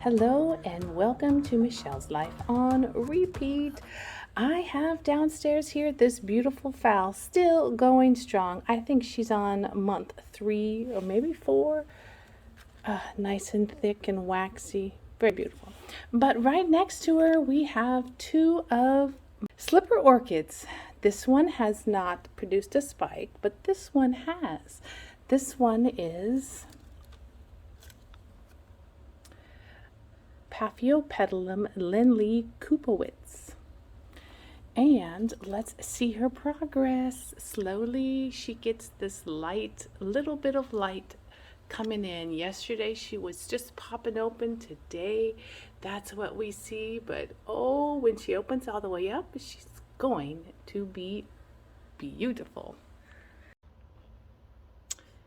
Hello and welcome to Michelle's Life on Repeat. I have downstairs here this beautiful fowl still going strong. I think she's on month 3 or maybe 4. Nice and thick and waxy. Very beautiful. But right next to her we have 2 of slipper orchids. This one has not produced a spike, but this one has. This one is Paphiopedilum Lindley Kupowitz. And let's see her progress. Slowly she gets this light, little bit of light coming in. Yesterday she was just popping open. Today that's what we see. But oh, when she opens all the way up, she's going to be beautiful.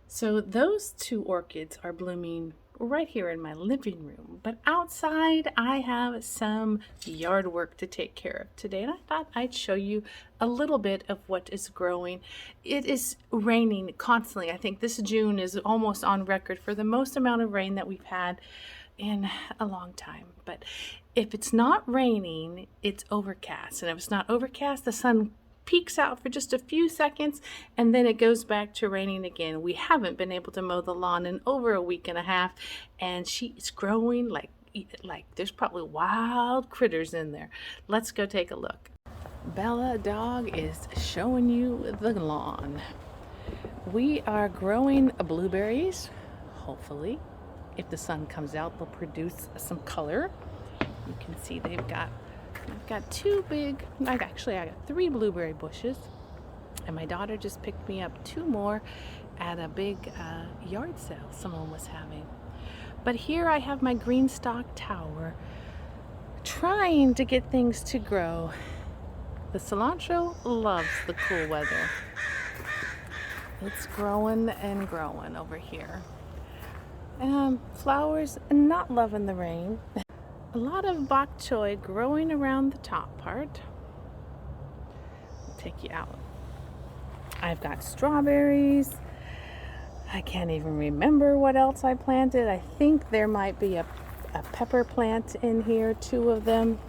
So those 2 orchids are blooming right here in my living room, but outside I have some yard work to take care of today, and I thought I'd show you a little bit of what is growing. It is raining constantly. I think this June is almost on record for the most amount of rain that we've had in a long time. But if it's not raining, it's overcast, and if it's not overcast, the sun peeks out for just a few seconds and then it goes back to raining again. We haven't been able to mow the lawn in over a week and a half, and she's growing like there's probably wild critters in there. Let's go take a look. Bella dog is showing you the lawn. We are growing blueberries. Hopefully, if the sun comes out, they'll produce some color. You can see I've got 2 big, I got 3 blueberry bushes, and my daughter just picked me up 2 more at a big yard sale someone was having. But here I have my green stock tower trying to get things to grow. The cilantro loves the cool weather. It's growing and growing over here. Flowers not loving the rain. A lot of bok choy growing around the top part. I'll take you out. I've got strawberries. I can't even remember what else I planted. I think there might be a pepper plant in here, 2 of them.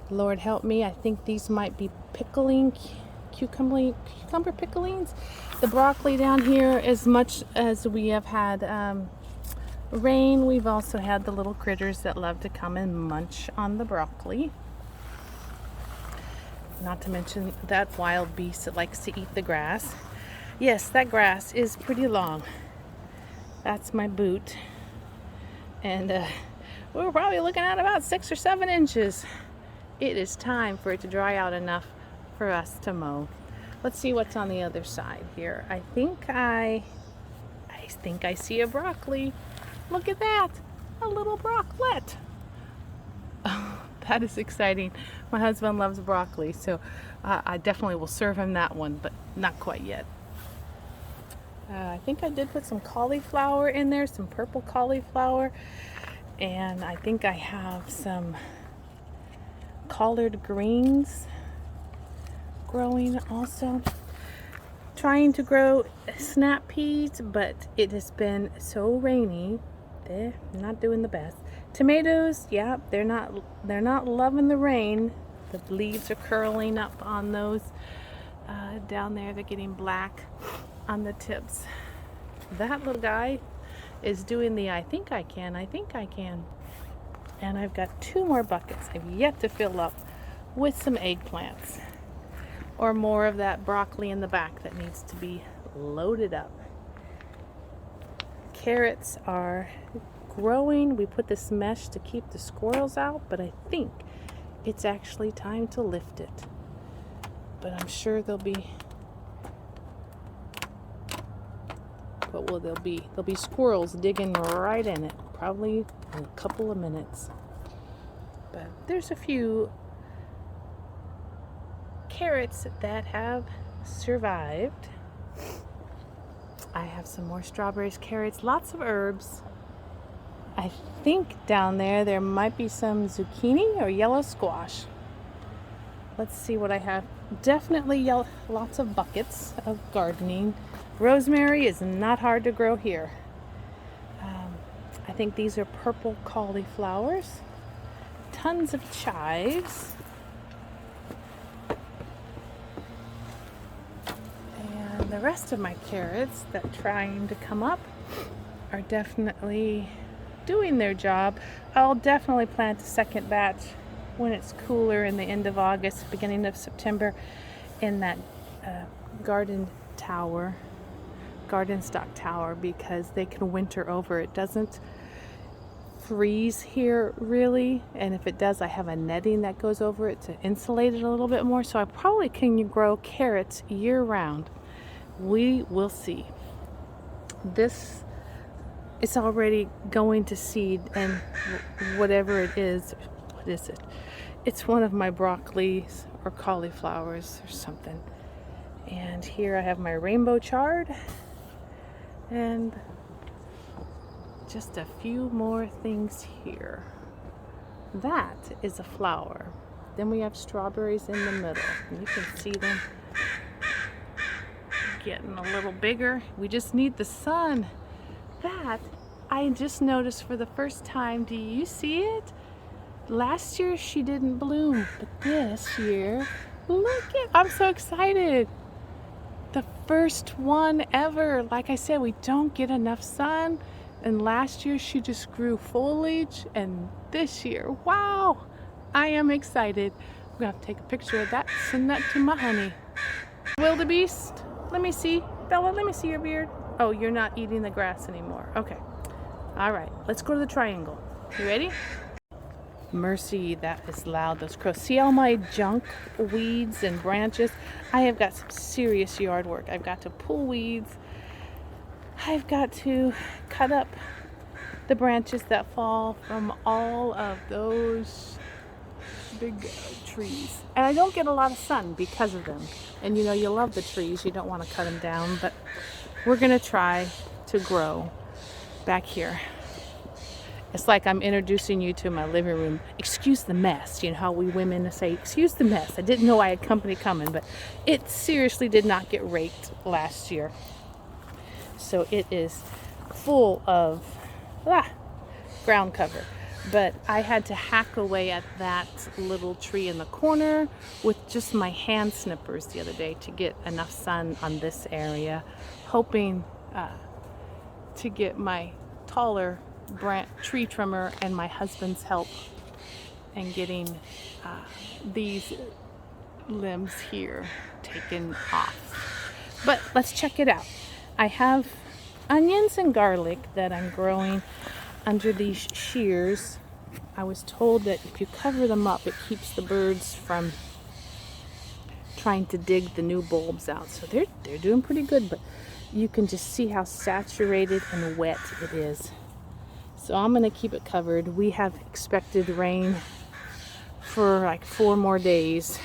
Lord help me, I think these might be cucumber picklings. The broccoli down here, as much as we have had rain, we've also had the little critters that love to come and munch on the broccoli. Not to mention that wild beast that likes to eat the grass. Yes, that grass is pretty long. That's my boot. And we're probably looking at about 6 or 7 inches. It is time for it to dry out enough for us to mow. Let's see what's on the other side here. I think I see a broccoli. Look at that, a little brocklet. Oh, that is exciting. My husband loves broccoli, so I definitely will serve him that one, but not quite yet. I think I did put some cauliflower in there, some purple cauliflower, and I think I have some collard greens growing also. Trying to grow snap peas, but it has been so rainy. They're not doing the best. Tomatoes, yeah, they're not loving the rain. The leaves are curling up on those down there. They're getting black on the tips. That little guy is doing the I think I can. And I've got 2 more buckets I've yet to fill up with some eggplants or more of that broccoli in the back that needs to be loaded up. Carrots are growing. We put this mesh to keep the squirrels out, but I think it's actually time to lift it. But I'm sure there'll be squirrels digging right in it, probably in a couple of minutes. But there's a few carrots that have survived. I have some more strawberries, carrots, lots of herbs. I think down there might be some zucchini or yellow squash. Let's see what I have. Definitely lots of buckets of gardening. Rosemary is not hard to grow here. I think these are purple cauliflowers. Tons of chives. And the rest of my carrots that are trying to come up are definitely doing their job. I'll definitely plant a second batch when it's cooler in the end of August, beginning of September, in that garden stock tower, because they can winter over. It doesn't freeze here really, and if it does, I have a netting that goes over it to insulate it a little bit more, so I probably can grow carrots year round. We will see. This is already going to seed, and whatever it is, what is it? It's one of my broccolis or cauliflowers or something. And here I have my rainbow chard, and just a few more things here. That is a flower. Then we have strawberries in the middle. You can see them getting a little bigger. We just need the sun. That I just noticed for the first time. Do you see it? Last year she didn't bloom, but this year, look at, I'm so excited. The first one ever. Like I said, we don't get enough sun, and last year she just grew foliage, and this year, wow, I am excited. I'm gonna have to take a picture of that, send that to my honey. Wildebeest, let me see. Bella, let me see your beard. Oh, you're not eating the grass anymore. Okay. All right, let's go to the triangle. You ready? Mercy, that is loud, those crows. See all my junk weeds and branches? I have got some serious yard work. I've got to pull weeds. I've got to cut up the branches that fall from all of those big trees. And I don't get a lot of sun because of them. And you know, you love the trees. You don't want to cut them down, but we're going to try to grow back here. It's like I'm introducing you to my living room. Excuse the mess. You know how we women say, excuse the mess. I didn't know I had company coming, but it seriously did not get raked last year. So it is full of ground cover. But I had to hack away at that little tree in the corner with just my hand snippers the other day to get enough sun on this area, hoping to get my taller tree trimmer and my husband's help and getting these limbs here taken off. But let's check it out. I have onions and garlic that I'm growing under these shears. I was told that if you cover them up, it keeps the birds from trying to dig the new bulbs out. So they're doing pretty good, but you can just see how saturated and wet it is. So I'm going to keep it covered. We have expected rain for like 4 more days.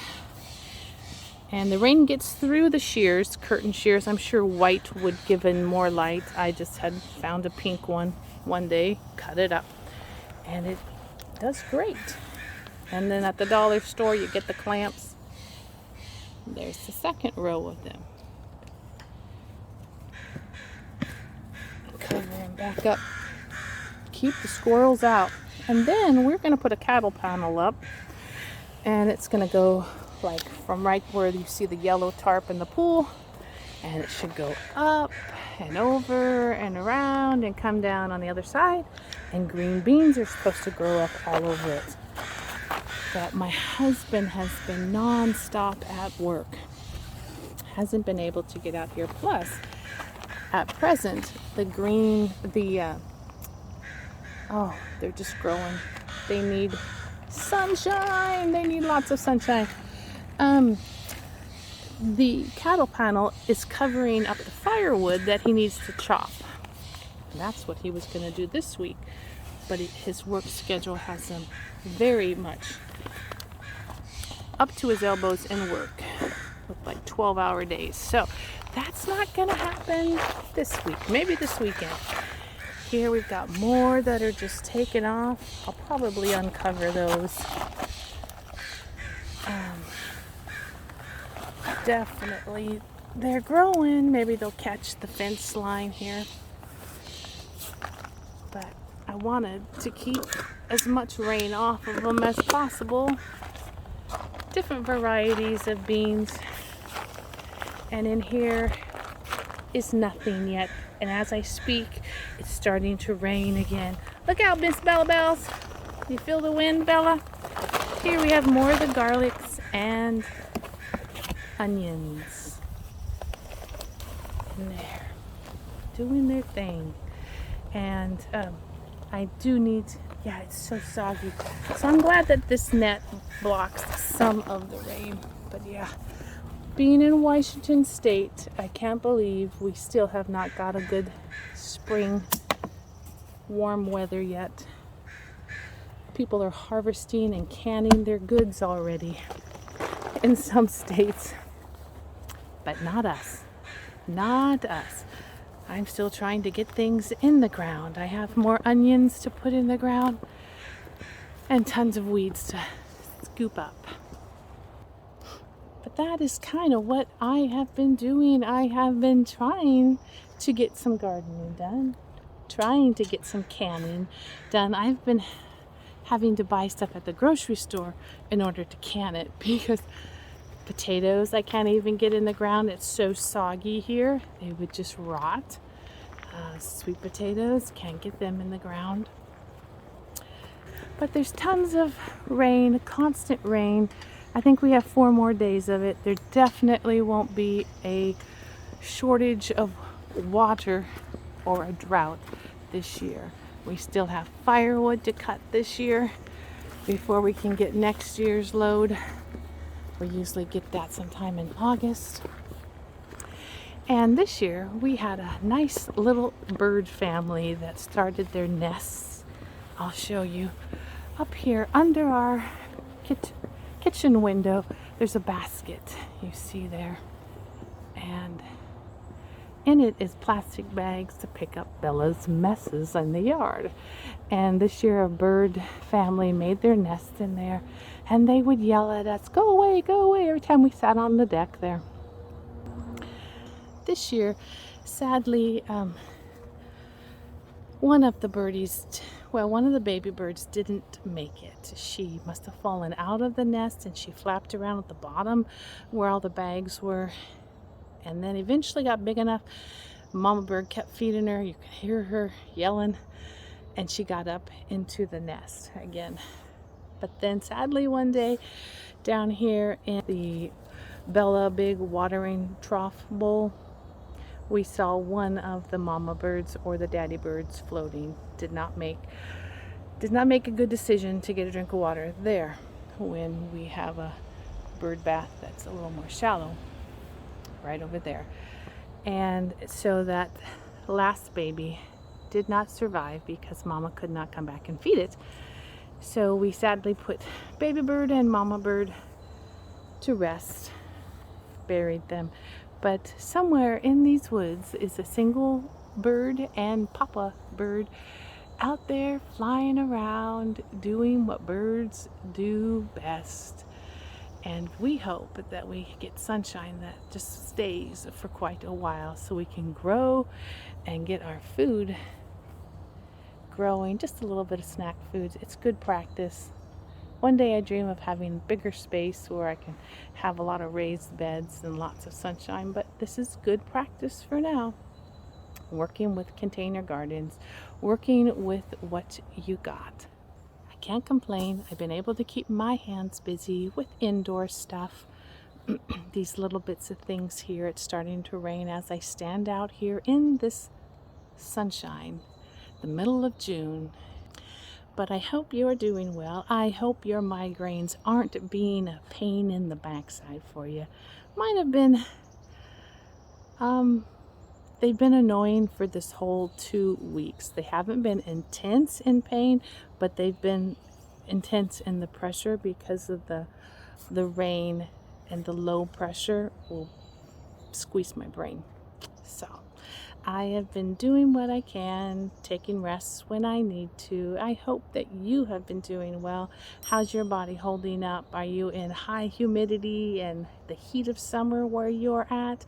And the rain gets through the shears, curtain shears. I'm sure white would give in more light. I just had found a pink one day, cut it up, and it does great. And then at the dollar store, you get the clamps. There's the second row of them. Cover them back up. Keep the squirrels out. And then we're going to put a cattle panel up, and it's going to go like from right where you see the yellow tarp in the pool, and it should go up and over and around and come down on the other side, and green beans are supposed to grow up all over it. But my husband has been non-stop at work, hasn't been able to get out here. Plus at present they're just growing. They need sunshine. They need lots of sunshine. The cattle panel is covering up the firewood that he needs to chop. And that's what he was going to do this week. But his work schedule has him very much up to his elbows in work with like 12-hour days. So that's not going to happen this week. Maybe this weekend. Here we've got more that are just taken off. I'll probably uncover those. Definitely they're growing. Maybe they'll catch the fence line here. But I wanted to keep as much rain off of them as possible. Different varieties of beans. And in here is nothing yet. And as I speak, it's starting to rain again. Look out, Miss Bella Bells. You feel the wind, Bella? Here we have more of the garlics and onions. And there, doing their thing. And I do need, yeah, it's so soggy. So I'm glad that this net blocks some of the rain. But yeah, being in Washington State, I can't believe we still have not got a good spring warm weather yet. People are harvesting and canning their goods already in some states, but not us. Not us. I'm still trying to get things in the ground. I have more onions to put in the ground and tons of weeds to scoop up. But that is kind of what I have been doing. I have been trying to get some gardening done, trying to get some canning done. I've been having to buy stuff at the grocery store in order to can it because potatoes I can't even get in the ground. It's so soggy here. They would just rot. Sweet potatoes, can't get them in the ground. But there's tons of rain, constant rain. I think we have 4 more days of it. There definitely won't be a shortage of water or a drought this year. We still have firewood to cut this year before we can get next year's load. We usually get that sometime in August. And this year we had a nice little bird family that started their nests. I'll show you. Up here under our kitchen window, there's a basket you see there. And in it is plastic bags to pick up Bella's messes in the yard. And this year a bird family made their nest in there, and they would yell at us, go away, every time we sat on the deck there. This year, sadly, one of the baby birds didn't make it. She must have fallen out of the nest and she flapped around at the bottom where all the bags were, and then eventually got big enough. Mama bird kept feeding her. You could hear her yelling, and she got up into the nest again. But then sadly one day down here in the Bella big watering trough bowl, we saw one of the mama birds or the daddy birds floating. Did not make a good decision to get a drink of water there when we have a bird bath that's a little more shallow right over there. And so that last baby did not survive because mama could not come back and feed it. So we sadly put baby bird and mama bird to rest, buried them. But somewhere in these woods is a single bird and papa bird out there flying around doing what birds do best. And we hope that we get sunshine that just stays for quite a while so we can grow and get our food growing, just a little bit of snack foods. It's good practice. One day I dream of having bigger space where I can have a lot of raised beds and lots of sunshine, but this is good practice for now. Working with container gardens, working with what you got. I can't complain. I've been able to keep my hands busy with indoor stuff. These little bits of things here. It's starting to rain as I stand out here in this sunshine, the middle of June. But I hope you are doing well. I hope your migraines aren't being a pain in the backside for you. Might have been, they've been annoying for this whole 2 weeks. They haven't been intense in pain, but they've been intense in the pressure because of the rain, and the low pressure will squeeze my brain. So I have been doing what I can, taking rests when I need to. I hope that you have been doing well. How's your body holding up? Are you in high humidity and the heat of summer where you're at?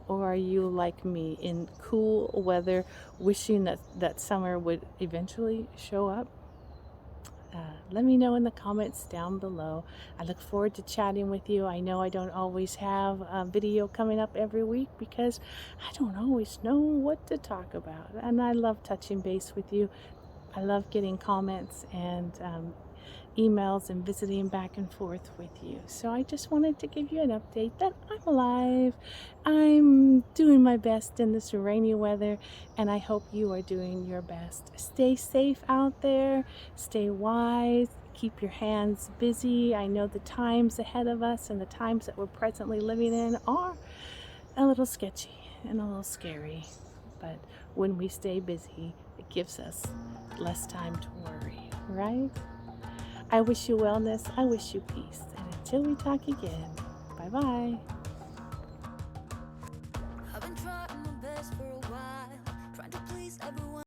Or are you like me in cool weather, wishing that summer would eventually show up? Let me know in the comments down below. I look forward to chatting with you. I know I don't always have a video coming up every week because I don't always know what to talk about. And I love touching base with you. I love getting comments and emails and visiting back and forth with you. So I just wanted to give you an update that I'm alive. I'm doing my best in this rainy weather, and I hope you are doing your best. Stay safe out there, stay wise, keep your hands busy. I know the times ahead of us and the times that we're presently living in are a little sketchy and a little scary, but when we stay busy, it gives us less time to worry, right? I wish you wellness. I wish you peace. And until we talk again, bye bye. I've been trying my best for a while.